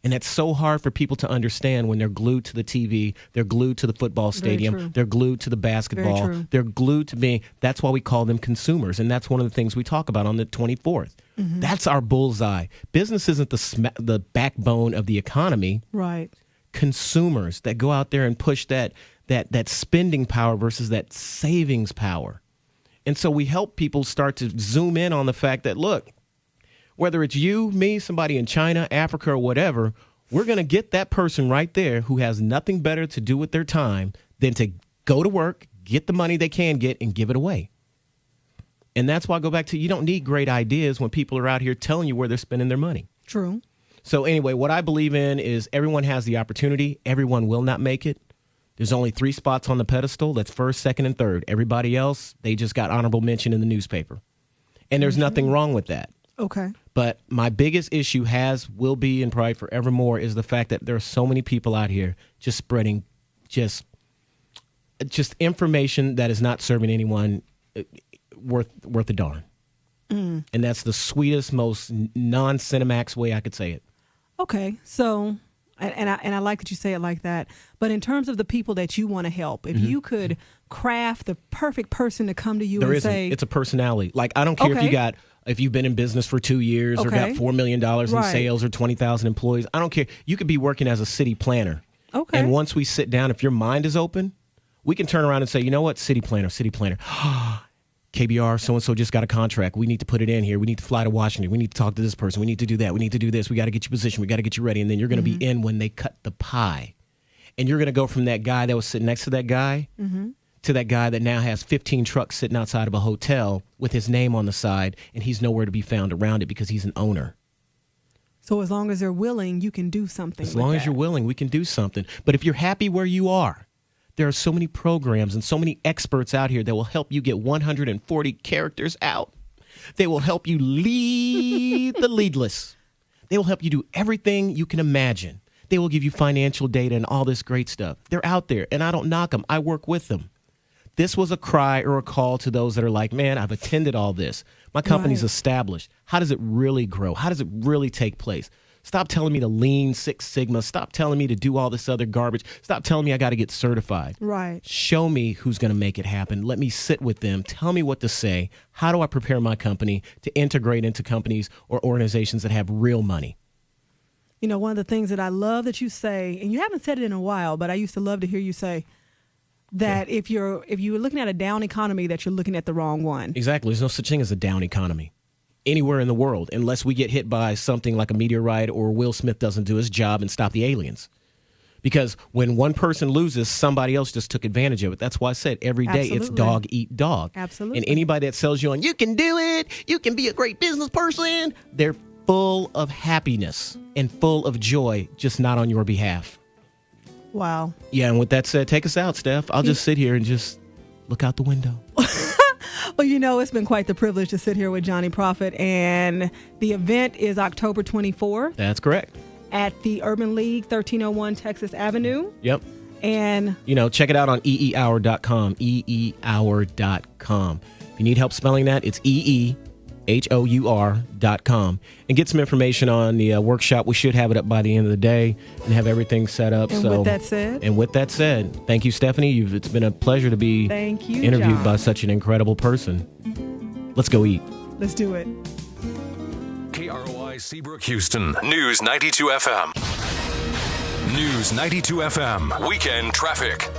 S4: And that's so hard for people to understand when they're glued to the TV, they're glued to the football stadium, they're glued to the basketball, they're glued to being, that's why we call them consumers. And that's one of the things we talk about on the 24th. That's our bullseye. Business isn't the backbone of the economy.
S5: Right.
S4: Consumers that go out there and push that spending power versus that savings power. And so we help people start to zoom in on the fact that, look, whether it's you, me, somebody in China, Africa, or whatever, we're going to get that person right there who has nothing better to do with their time than to go to work, get the money they can get, and give it away. And that's why I go back to, you don't need great ideas when people are out here telling you where they're spending their money.
S5: True.
S4: So anyway, what I believe in is everyone has the opportunity. Everyone will not make it. There's only 3 spots on the pedestal. That's first, second, and third. Everybody else, they just got honorable mention in the newspaper. And there's nothing wrong with that.
S5: Okay.
S4: But my biggest issue will be, and probably forevermore, is the fact that there are so many people out here just spreading just information that is not serving anyone worth a darn. And that's the sweetest, most non-Cinemax way I could say it.
S5: Okay. So, and I like that you say it like that. But in terms of the people that you want to help, if you could craft the perfect person to come to you and say,
S4: it's a personality. Like, I don't care if you've been in business for 2 years or got $4 million in sales or 20,000 employees. I don't care. You could be working as a city planner.
S5: Okay.
S4: And once we sit down, if your mind is open, we can turn around and say, you know what, city planner. KBR, so-and-so just got a contract. We need to put it in here. We need to fly to Washington. We need to talk to this person. We need to do that. We need to do this. We got to get you positioned. We got to get you ready. And then you're going to be in when they cut the pie. And you're going to go from that guy that was sitting next to that guy to that guy that now has 15 trucks sitting outside of a hotel with his name on the side, and he's nowhere to be found around it because he's an owner.
S5: So as long as they're willing, you can do something.
S4: As long as you're willing, we can do something. But if you're happy where you are, there are so many programs and so many experts out here that will help you get 140 characters out. They will help you lead the leadless. They will help you do everything you can imagine. They will give you financial data and all this great stuff. They're out there, and I don't knock them. I work with them. This was a cry or a call to those that are like, man, I've attended all this. My company's established. How does it really grow? How does it really take place? Stop telling me to lean Six Sigma. Stop telling me to do all this other garbage. Stop telling me I got to get certified.
S5: Right.
S4: Show me who's going to make it happen. Let me sit with them. Tell me what to say. How do I prepare my company to integrate into companies or organizations that have real money?
S5: You know, one of the things that I love that you say, and you haven't said it in a while, but I used to love to hear you say that if you're looking at a down economy, that you're looking at the wrong one.
S4: Exactly. There's no such thing as a down economy anywhere in the world unless we get hit by something like a meteorite or Will Smith doesn't do his job and stop the aliens. Because when one person loses, somebody else just took advantage of it. That's why I said every day it's dog eat dog.
S5: Absolutely.
S4: And anybody that sells you on, you can do it, you can be a great business person, they're full of happiness and full of joy, just not on your behalf.
S5: Wow.
S4: Yeah, and with that said, take us out, Steph. I'll just sit here and just look out the window.
S5: Well, you know, it's been quite the privilege to sit here with Johnny Prophet, and the event is October 24th.
S4: That's correct.
S5: At the Urban League, 1301 Texas Avenue.
S4: Yep.
S5: And,
S4: you know, check it out on EEHOUR.com, EEHOUR.com. If you need help spelling that, it's EEHOUR.com. And get some information on the workshop. We should have it up by the end of the day and have everything set up.
S5: And with that said,
S4: thank you, Stephanie. It's been a pleasure to be interviewed
S5: John.
S4: by such an incredible person. Let's go eat.
S5: Let's do it.
S6: KROI Seabrook, Houston. News 92 FM. News 92 FM. Weekend traffic.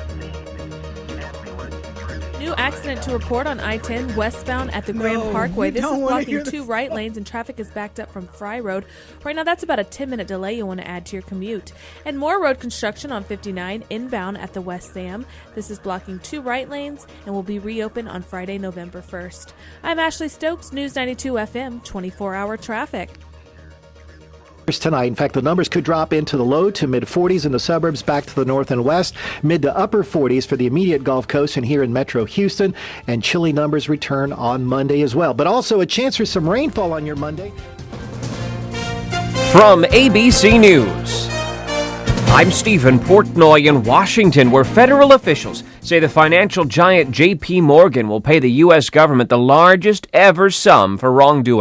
S7: New accident to report on I-10 westbound at the Grand Parkway. This is blocking 2 right lanes and traffic is backed up from Fry Road. Right now, that's about a 10-minute delay you'll want to add to your commute. And more road construction on 59 inbound at the West Sam. This is blocking 2 right lanes and will be reopened on Friday, November 1st. I'm Ashley Stokes, News 92 FM, 24-hour traffic.
S1: tonight. In fact, the numbers could drop into the low to mid 40s in the suburbs back to the north and west, mid to upper 40s for the immediate Gulf Coast and here in Metro Houston, and chilly numbers return on Monday as well. But also a chance for some rainfall on your Monday.
S16: From ABC News, I'm Stephen Portnoy in Washington, where federal officials say the financial giant J.P. Morgan will pay the U.S. government the largest ever sum for wrongdoing.